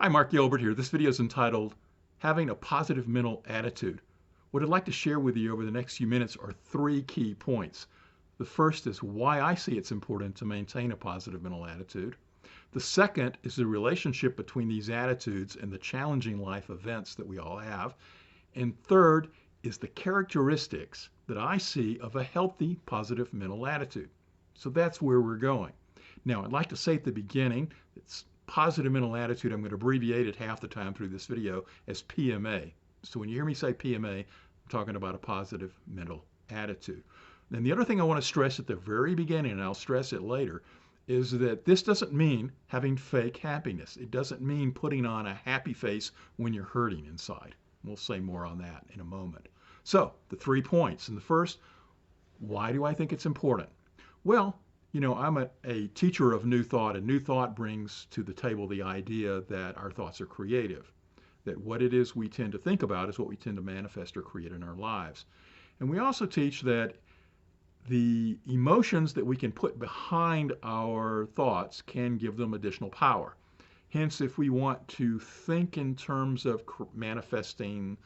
Hi, Mark Gilbert here. This video is entitled Having a Positive Mental Attitude. What I'd like to share with you over the next few minutes are three key points. The first is why I see it's important to maintain a positive mental attitude. The second is the relationship between these attitudes and the challenging life events that we all have. And third is the characteristics that I see of a healthy positive mental attitude. So that's where we're going. Now, I'd like to say at the beginning, it's positive mental attitude. I'm going to abbreviate it half the time through this video as PMA. So when you hear me say PMA, I'm talking about a positive mental attitude. Then the other thing I want to stress at the very beginning, and I'll stress it later, is that this doesn't mean having fake happiness. It doesn't mean putting on a happy face when you're hurting inside. We'll say more on that in a moment. So the 3 points. And the first, why do I think it's important? Well, I'm a teacher of new thought, and new thought brings to the table the idea that our thoughts are creative, that what it is we tend to think about is what we tend to manifest or create in our lives. And we also teach that the emotions that we can put behind our thoughts can give them additional power. Hence, if we want to think in terms of manifesting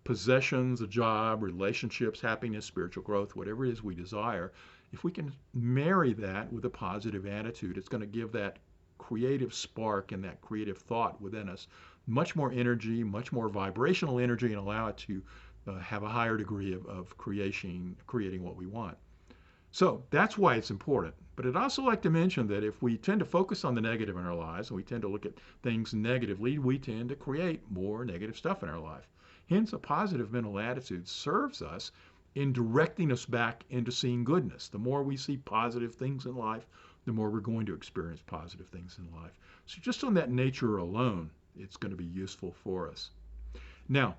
possessions, a job, relationships, happiness, spiritual growth, whatever it is we desire, if we can marry that with a positive attitude, it's going to give that creative spark and that creative thought within us much more energy, much more vibrational energy, and allow it to have a higher degree of creating what we want. So that's why it's important. But I'd also like to mention that if we tend to focus on the negative in our lives and we tend to look at things negatively, we tend to create more negative stuff in our life. Hence, a positive mental attitude serves us in directing us back into seeing goodness. The more we see positive things in life, the more we're going to experience positive things in life. So just on that nature alone, it's going to be useful for us. Now,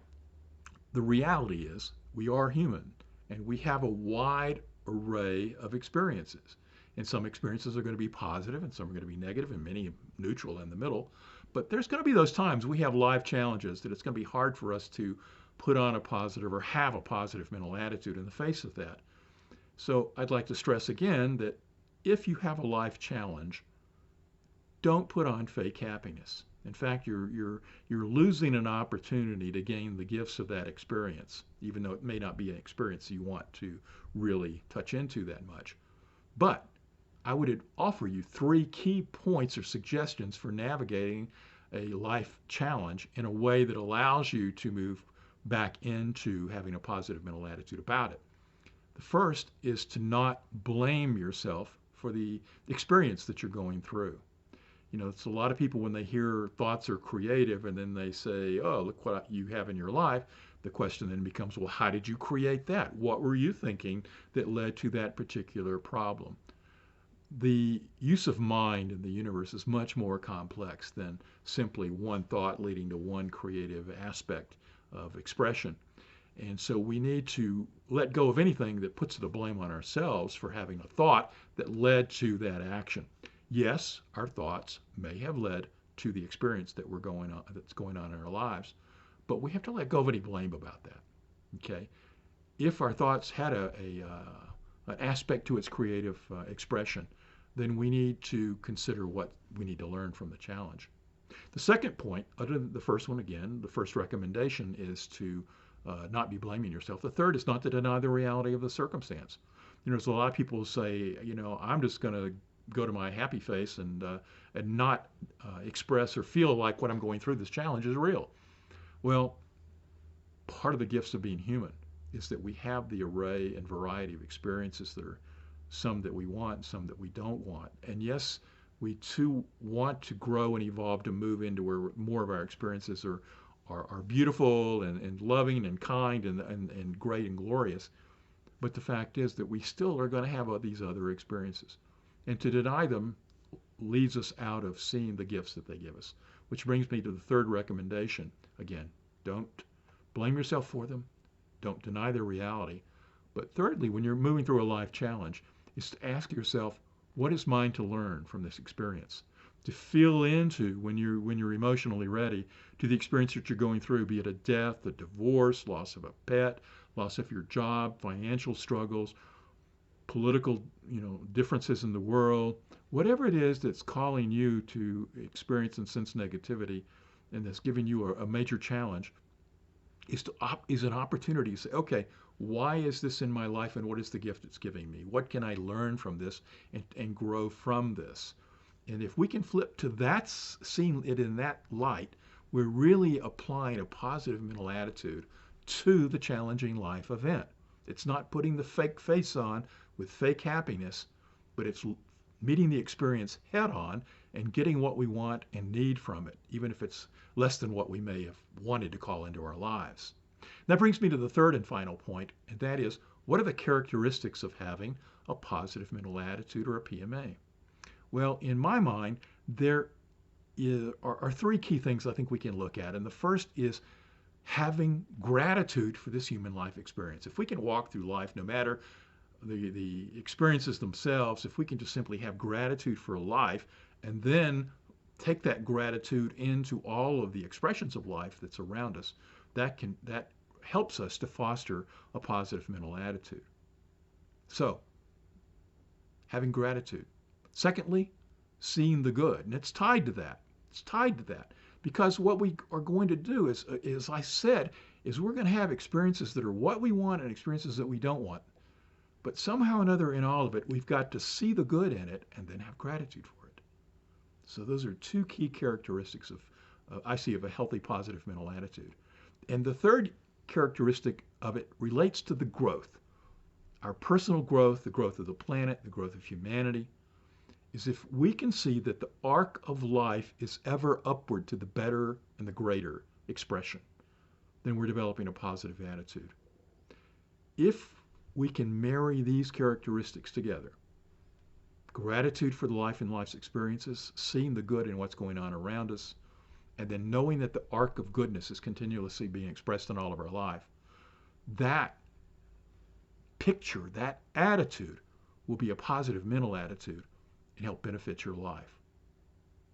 the reality is we are human and we have a wide array of experiences. And some experiences are going to be positive and some are going to be negative and many neutral in the middle. But there's going to be those times we have life challenges that it's going to be hard for us to put on a positive or have a positive mental attitude in the face of that. So I'd like to stress again that if you have a life challenge, don't put on fake happiness. In fact, you're losing an opportunity to gain the gifts of that experience, even though it may not be an experience you want to really touch into that much. But I would offer you 3 key points or suggestions for navigating a life challenge in a way that allows you to move back into having a positive mental attitude about it. The first is to not blame yourself for the experience that you're going through. It's a lot of people when they hear thoughts are creative and then they say, oh, look what you have in your life. The question then becomes, well, how did you create that? What were you thinking that led to that particular problem? The use of mind in the universe is much more complex than simply one thought leading to one creative aspect of expression. And so we need to let go of anything that puts the blame on ourselves for having a thought that led to that action. Yes, our thoughts may have led to the experience that's going on in our lives, but we have to let go of any blame about that. Okay? If our thoughts had an aspect to its creative expression, then we need to consider what we need to learn from the challenge. The second point, other than the first one again, the first recommendation is to not be blaming yourself. The third is not to deny the reality of the circumstance. There's a lot of people who say, I'm just going to go to my happy face and not express or feel like what I'm going through, this challenge, is real. Well, part of the gifts of being human is that we have the array and variety of experiences. There are some that we want, some that we don't want. And yes, we too want to grow and evolve to move into where more of our experiences are beautiful and loving and kind and great and glorious. But the fact is that we still are going to have these other experiences. And to deny them leads us out of seeing the gifts that they give us. Which brings me to the third recommendation. Again, don't blame yourself for them. Don't deny their reality. But thirdly, when you're moving through a life challenge, is to ask yourself, what is mine to learn from this experience? To feel into, when you're emotionally ready, to the experience that you're going through, be it a death, a divorce, loss of a pet, loss of your job, financial struggles, political, differences in the world, whatever it is that's calling you to experience and sense negativity, and that's giving you a major challenge, is an opportunity to say, okay, why is this in my life, and what is the gift it's giving me? What can I learn from this and grow from this? And if we can flip to that, seeing it in that light, we're really applying a positive mental attitude to the challenging life event. It's not putting the fake face on with fake happiness, but it's meeting the experience head on and getting what we want and need from it, even if it's less than what we may have wanted to call into our lives. That brings me to the third and final point, and that is, what are the characteristics of having a positive mental attitude, or a PMA? Well, in my mind, are three key things I think we can look at. And the first is having gratitude for this human life experience. If we can walk through life, no matter the experiences themselves, if we can just simply have gratitude for life, and then take that gratitude into all of the expressions of life that's around us, that helps us to foster a positive mental attitude. So, having gratitude. Secondly, seeing the good. And it's tied to that. It's tied to that. Because what we are going to do is, as I said, is we're going to have experiences that are what we want and experiences that we don't want. But somehow or another in all of it, we've got to see the good in it and then have gratitude for it. So those are two key characteristics I see, of a healthy, positive mental attitude. And the third characteristic of it relates to the growth. Our personal growth, the growth of the planet, the growth of humanity, is if we can see that the arc of life is ever upward to the better and the greater expression, then we're developing a positive attitude. If we can marry these characteristics together, gratitude for the life and life's experiences, seeing the good in what's going on around us, and then knowing that the arc of goodness is continuously being expressed in all of our life, that picture, that attitude will be a positive mental attitude and help benefit your life.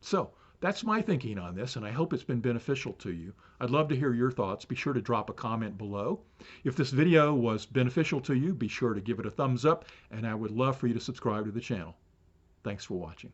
So that's my thinking on this, and I hope it's been beneficial to you. I'd love to hear your thoughts. Be sure to drop a comment below. If this video was beneficial to you, be sure to give it a thumbs up, and I would love for you to subscribe to the channel. Thanks for watching.